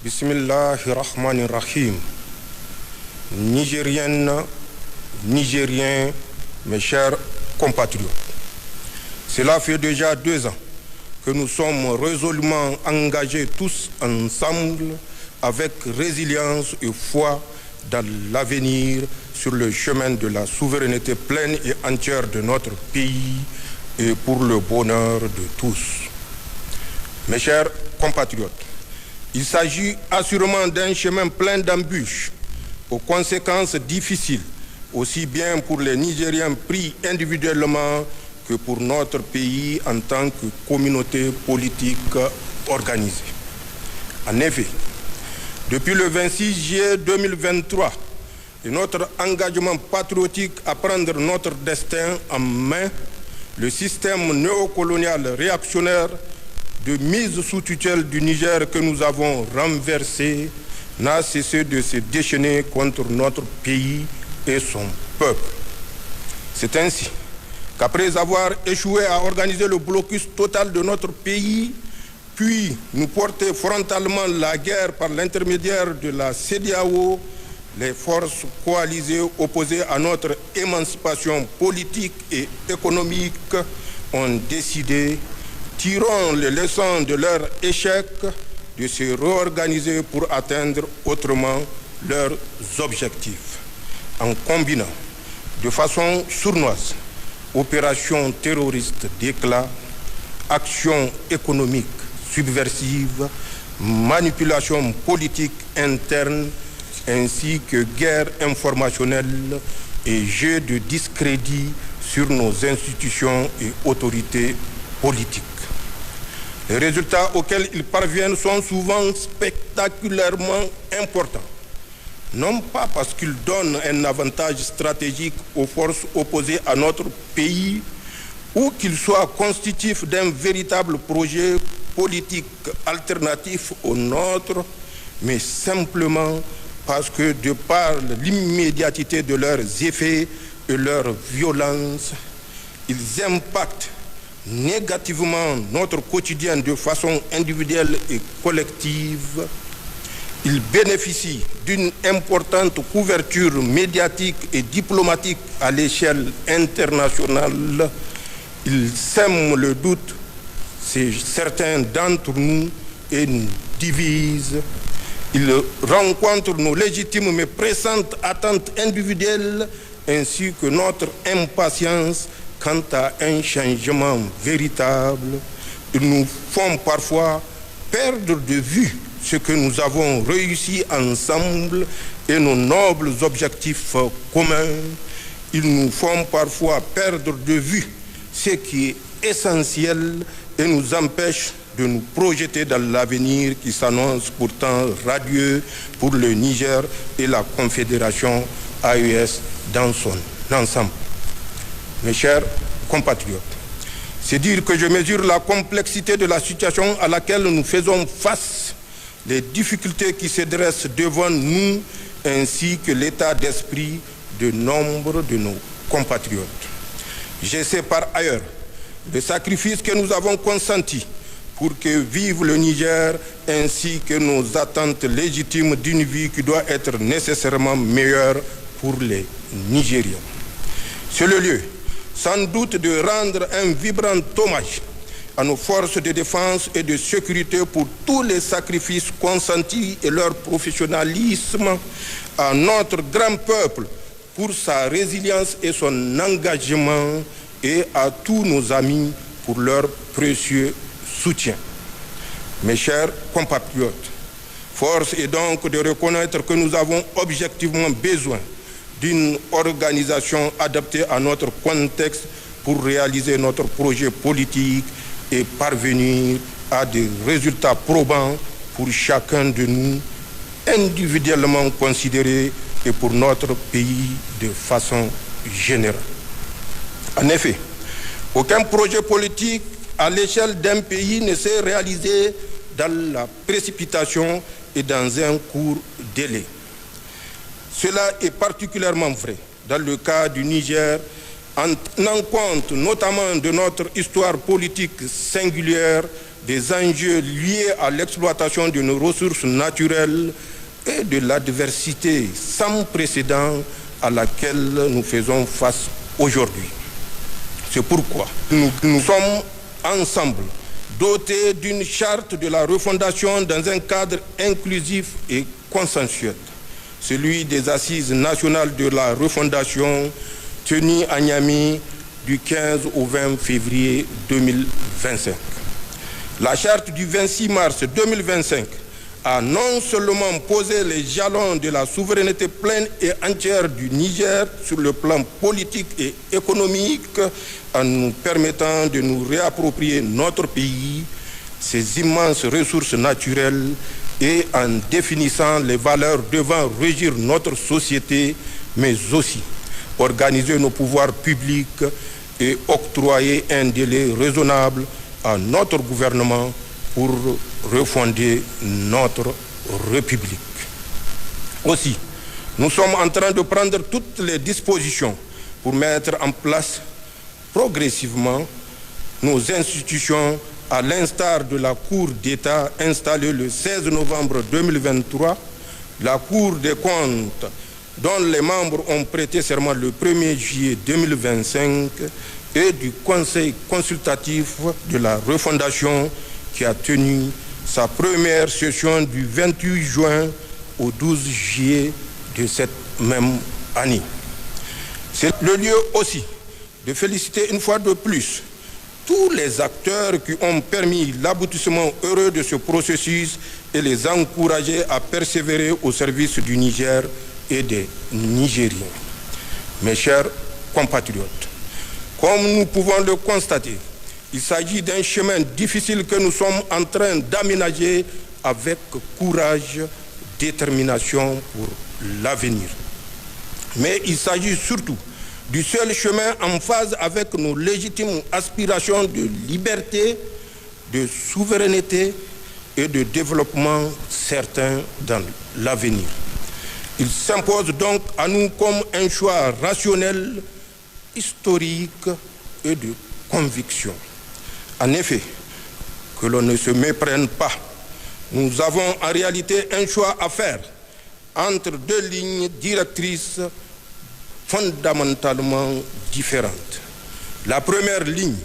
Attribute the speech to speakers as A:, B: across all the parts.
A: Bismillahirrahmanirrahim. Nigériennes, Nigériens, mes chers compatriotes. Cela fait déjà 2 ans que nous sommes résolument engagés tous ensemble avec résilience et foi dans l'avenir sur le chemin de la souveraineté pleine et entière de notre pays et pour le bonheur de tous. Mes chers compatriotes, il s'agit assurément d'un chemin plein d'embûches, aux conséquences difficiles, aussi bien pour les Nigériens pris individuellement que pour notre pays en tant que communauté politique organisée. En effet, depuis le 26 juillet 2023, et notre engagement patriotique à prendre notre destin en main, le système néocolonial réactionnaire de mise sous tutelle du Niger que nous avons renversé n'a cessé de se déchaîner contre notre pays et son peuple. C'est ainsi qu'après avoir échoué à organiser le blocus total de notre pays, puis nous porter frontalement la guerre par l'intermédiaire de la CEDEAO, les forces coalisées opposées à notre émancipation politique et économique ont décidé, tirant les leçons de leur échec, de se réorganiser pour atteindre autrement leurs objectifs, en combinant de façon sournoise opérations terroristes d'éclat, actions économiques subversives, manipulation politique interne, ainsi que guerre informationnelle et jeu de discrédit sur nos institutions et autorités politiques. Les résultats auxquels ils parviennent sont souvent spectaculairement importants, non pas parce qu'ils donnent un avantage stratégique aux forces opposées à notre pays ou qu'ils soient constitutifs d'un véritable projet politique alternatif au nôtre, mais simplement parce que de par l'immédiateté de leurs effets et leur violence, ils impactent négativement notre quotidien de façon individuelle et collective. Ils bénéficient d'une importante couverture médiatique et diplomatique à l'échelle internationale. Ils sèment le doute, c'est certains d'entre nous, et nous divisent. Ils rencontrent nos légitimes mais pressantes attentes individuelles ainsi que notre impatience quant à un changement véritable. Ils nous font parfois perdre de vue ce que nous avons réussi ensemble et nos nobles objectifs communs. Ils nous font parfois perdre de vue ce qui est essentiel et nous empêchent de nous projeter dans l'avenir qui s'annonce pourtant radieux pour le Niger et la Confédération AES dans son ensemble. Mes chers compatriotes, c'est dire que je mesure la complexité de la situation à laquelle nous faisons face, les difficultés qui se dressent devant nous, ainsi que l'état d'esprit de nombre de nos compatriotes. Je sais par ailleurs le sacrifice que nous avons consenti pour que vive le Niger, ainsi que nos attentes légitimes d'une vie qui doit être nécessairement meilleure pour les Nigériens. C'est le lieu, sans doute, de rendre un vibrant hommage à nos forces de défense et de sécurité pour tous les sacrifices consentis et leur professionnalisme, à notre grand peuple pour sa résilience et son engagement, et à tous nos amis pour leur précieux soutien. Mes chers compatriotes, force est donc de reconnaître que nous avons objectivement besoin d'une organisation adaptée à notre contexte pour réaliser notre projet politique et parvenir à des résultats probants pour chacun de nous, individuellement considérés, et pour notre pays de façon générale. En effet, aucun projet politique à l'échelle d'un pays ne s'est réalisé dans la précipitation et dans un court délai. Cela est particulièrement vrai dans le cas du Niger, en tenant compte notamment de notre histoire politique singulière, des enjeux liés à l'exploitation de nos ressources naturelles et de l'adversité sans précédent à laquelle nous faisons face aujourd'hui. C'est pourquoi nous sommes ensemble dotés d'une charte de la refondation dans un cadre inclusif et consensuel, celui des Assises nationales de la refondation tenues à Niamey du 15 au 20 février 2025. La charte du 26 mars 2025 a non seulement posé les jalons de la souveraineté pleine et entière du Niger sur le plan politique et économique, en nous permettant de nous réapproprier notre pays, ses immenses ressources naturelles et en définissant les valeurs devant régir notre société, mais aussi organiser nos pouvoirs publics et octroyer un délai raisonnable à notre gouvernement pour refonder notre République. Aussi, nous sommes en train de prendre toutes les dispositions pour mettre en place progressivement nos institutions à l'instar de la Cour d'État installée le 16 novembre 2023, la Cour des comptes dont les membres ont prêté serment le 1er juillet 2025 et du Conseil consultatif de la refondation qui a tenu sa première session du 28 juin au 12 juillet de cette même année. C'est le lieu aussi de féliciter une fois de plus tous les acteurs qui ont permis l'aboutissement heureux de ce processus et les encourager à persévérer au service du Niger et des Nigériens. Mes chers compatriotes, comme nous pouvons le constater, il s'agit d'un chemin difficile que nous sommes en train d'aménager avec courage, détermination pour l'avenir. Mais il s'agit surtout du seul chemin en phase avec nos légitimes aspirations de liberté, de souveraineté et de développement certain dans l'avenir. Il s'impose donc à nous comme un choix rationnel, historique et de conviction. En effet, que l'on ne se méprenne pas, nous avons en réalité un choix à faire entre deux lignes directrices fondamentalement différentes. La première ligne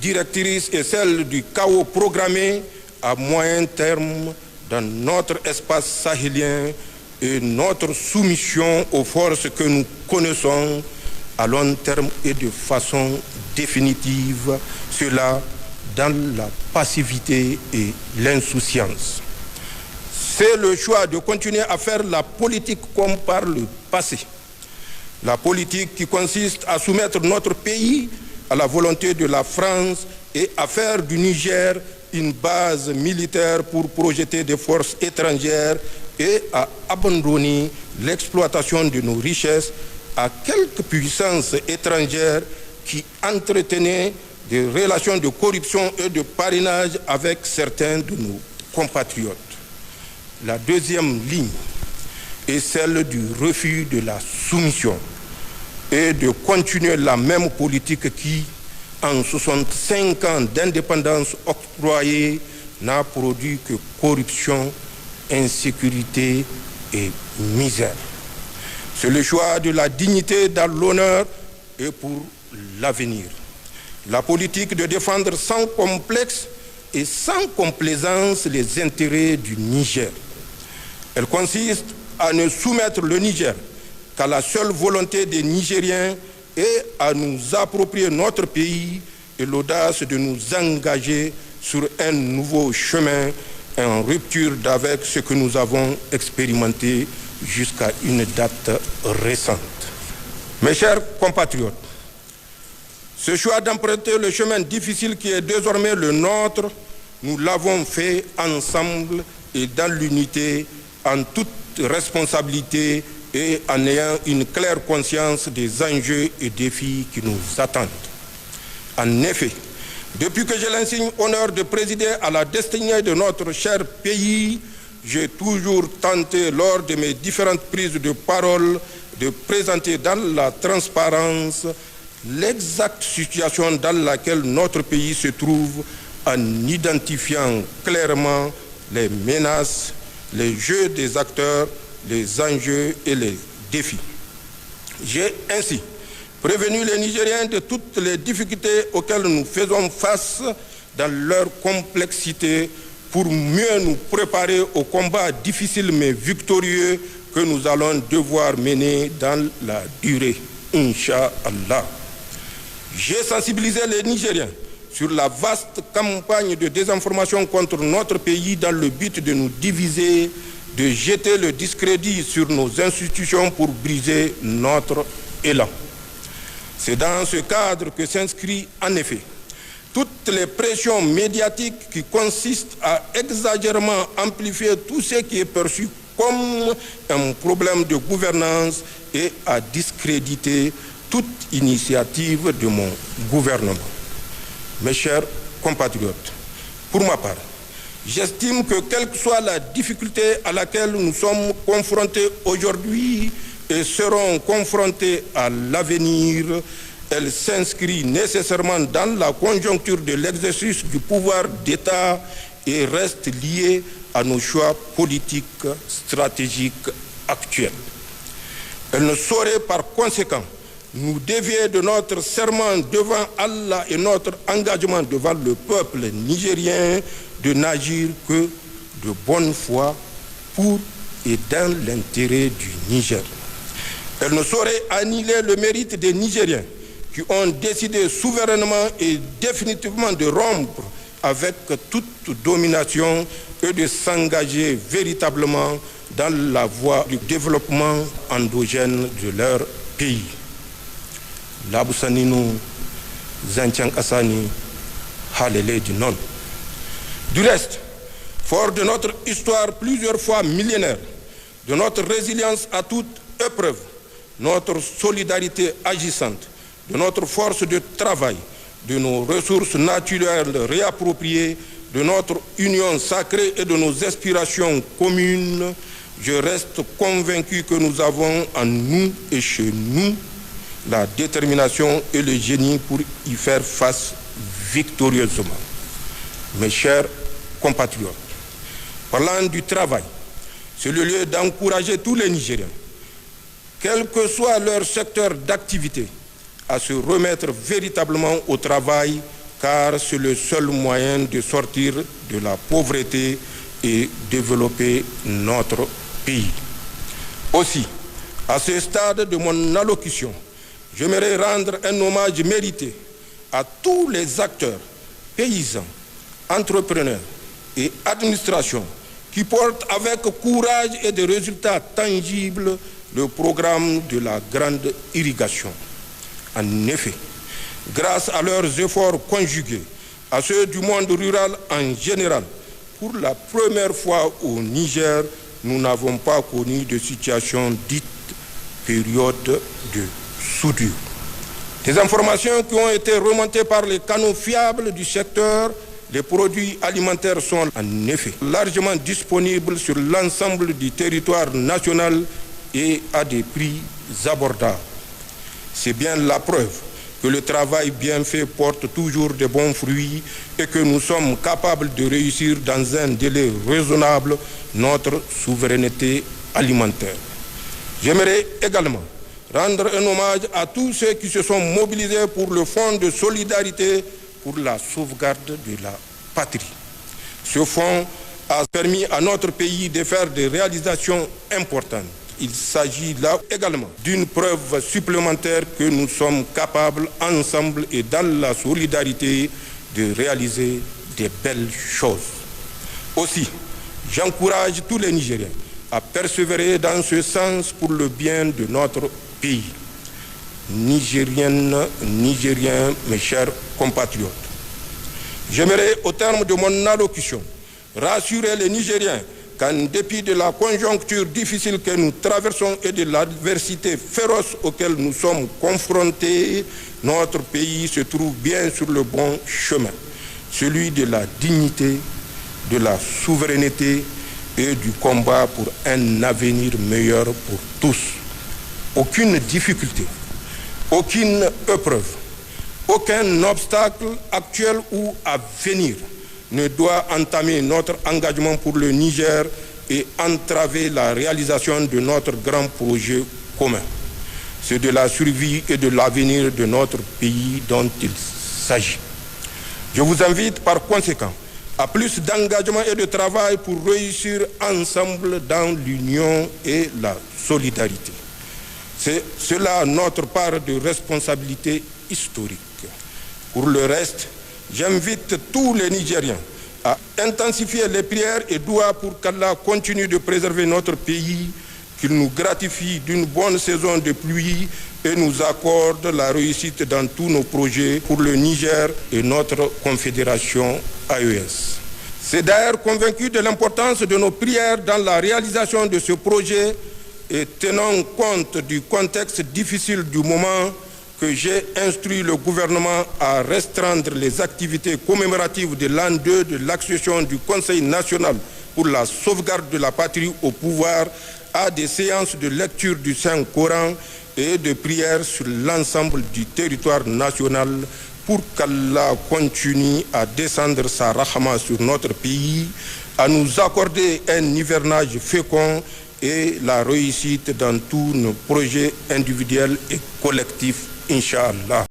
A: directrice est celle du chaos programmé à moyen terme dans notre espace sahélien et notre soumission aux forces que nous connaissons à long terme et de façon définitive, cela dans la passivité et l'insouciance. C'est le choix de continuer à faire la politique comme par le passé. La politique qui consiste à soumettre notre pays à la volonté de la France et à faire du Niger une base militaire pour projeter des forces étrangères et à abandonner l'exploitation de nos richesses à quelques puissances étrangères qui entretenaient des relations de corruption et de parrainage avec certains de nos compatriotes. La deuxième ligne est celle du refus de la soumission et de continuer la même politique qui, en 65 ans d'indépendance octroyée, n'a produit que corruption, insécurité et misère. C'est le choix de la dignité dans l'honneur et pour l'avenir. La politique de défendre sans complexe et sans complaisance les intérêts du Niger. Elle consiste à ne soumettre le Niger qu'à la seule volonté des Nigériens et à nous approprier notre pays et l'audace de nous engager sur un nouveau chemin en rupture d'avec ce que nous avons expérimenté jusqu'à une date récente. Mes chers compatriotes, ce choix d'emprunter le chemin difficile qui est désormais le nôtre, nous l'avons fait ensemble et dans l'unité, en toute responsabilité et en ayant une claire conscience des enjeux et défis qui nous attendent. En effet, depuis que j'ai l'insigne honneur de présider à la destinée de notre cher pays, j'ai toujours tenté, lors de mes différentes prises de parole, de présenter dans la transparence l'exacte situation dans laquelle notre pays se trouve en identifiant clairement les menaces, les jeux des acteurs, les enjeux et les défis. J'ai ainsi prévenu les Nigériens de toutes les difficultés auxquelles nous faisons face dans leur complexité pour mieux nous préparer au combat difficile mais victorieux que nous allons devoir mener dans la durée, Inch'Allah. J'ai sensibilisé les Nigériens sur la vaste campagne de désinformation contre notre pays dans le but de nous diviser, de jeter le discrédit sur nos institutions pour briser notre élan. C'est dans ce cadre que s'inscrit en effet toutes les pressions médiatiques qui consistent à exagérément amplifier tout ce qui est perçu comme un problème de gouvernance et à discréditer toute initiative de mon gouvernement. Mes chers compatriotes, pour ma part, j'estime que quelle que soit la difficulté à laquelle nous sommes confrontés aujourd'hui et seront confrontés à l'avenir, elle s'inscrit nécessairement dans la conjoncture de l'exercice du pouvoir d'État et reste liée à nos choix politiques, stratégiques actuels. Elle ne saurait par conséquent nous dévier de notre serment devant Allah et notre engagement devant le peuple nigérien de n'agir que de bonne foi pour et dans l'intérêt du Niger. Elle ne saurait annihiler le mérite des Nigériens qui ont décidé souverainement et définitivement de rompre avec toute domination et de s'engager véritablement dans la voie du développement endogène de leur pays. Labousaninu, Zantiang Assani, Halele du non. Du reste, fort de notre histoire plusieurs fois millénaire, de notre résilience à toute épreuve, notre solidarité agissante, de notre force de travail, de nos ressources naturelles réappropriées, de notre union sacrée et de nos aspirations communes, je reste convaincu que nous avons en nous et chez nous la détermination et le génie pour y faire face victorieusement. Mes chers compatriotes, parlant du travail, c'est le lieu d'encourager tous les Nigériens, quel que soit leur secteur d'activité, à se remettre véritablement au travail, car c'est le seul moyen de sortir de la pauvreté et développer notre pays. Aussi, à ce stade de mon allocution, j'aimerais rendre un hommage mérité à tous les acteurs, paysans, entrepreneurs et administrations qui portent avec courage et des résultats tangibles le programme de la grande irrigation. En effet, grâce à leurs efforts conjugués à ceux du monde rural en général, pour la première fois au Niger, nous n'avons pas connu de situation dite période de soudure. Des informations qui ont été remontées par les canaux fiables du secteur, les produits alimentaires sont en effet largement disponibles sur l'ensemble du territoire national et à des prix abordables. C'est bien la preuve que le travail bien fait porte toujours de bons fruits et que nous sommes capables de réussir dans un délai raisonnable notre souveraineté alimentaire. J'aimerais également rendre un hommage à tous ceux qui se sont mobilisés pour le Fonds de solidarité pour la sauvegarde de la patrie. Ce fonds a permis à notre pays de faire des réalisations importantes. Il s'agit là également d'une preuve supplémentaire que nous sommes capables, ensemble et dans la solidarité, de réaliser des belles choses. Aussi, j'encourage tous les Nigériens à persévérer dans ce sens pour le bien de notre pays. Nigériennes, Nigériens, mes chers compatriotes, j'aimerais, au terme de mon allocution, rassurer les Nigériens qu'en dépit de la conjoncture difficile que nous traversons et de l'adversité féroce auquel nous sommes confrontés, notre pays se trouve bien sur le bon chemin, celui de la dignité, de la souveraineté et du combat pour un avenir meilleur pour tous. Aucune difficulté, aucune épreuve, Aucun obstacle actuel ou à venir ne doit entamer notre engagement pour le Niger et entraver la réalisation de notre grand projet commun. C'est de la survie et de l'avenir de notre pays dont il s'agit. Je vous invite par conséquent à plus d'engagement et de travail pour réussir ensemble dans l'union et la solidarité. C'est cela notre part de responsabilité historique. Pour le reste, j'invite tous les Nigériens à intensifier les prières et doigts pour qu'Allah continue de préserver notre pays, qu'il nous gratifie d'une bonne saison de pluie et nous accorde la réussite dans tous nos projets pour le Niger et notre confédération AES. C'est d'ailleurs convaincu de l'importance de nos prières dans la réalisation de ce projet et tenant compte du contexte difficile du moment que j'ai instruit le gouvernement à restreindre les activités commémoratives de l'an 2 de l'accession du Conseil national pour la sauvegarde de la patrie au pouvoir à des séances de lecture du Saint-Coran et de prières sur l'ensemble du territoire national pour qu'Allah continue à descendre sa rahma sur notre pays, à nous accorder un hivernage fécond et la réussite dans tous nos projets individuels et collectifs, Inch'Allah.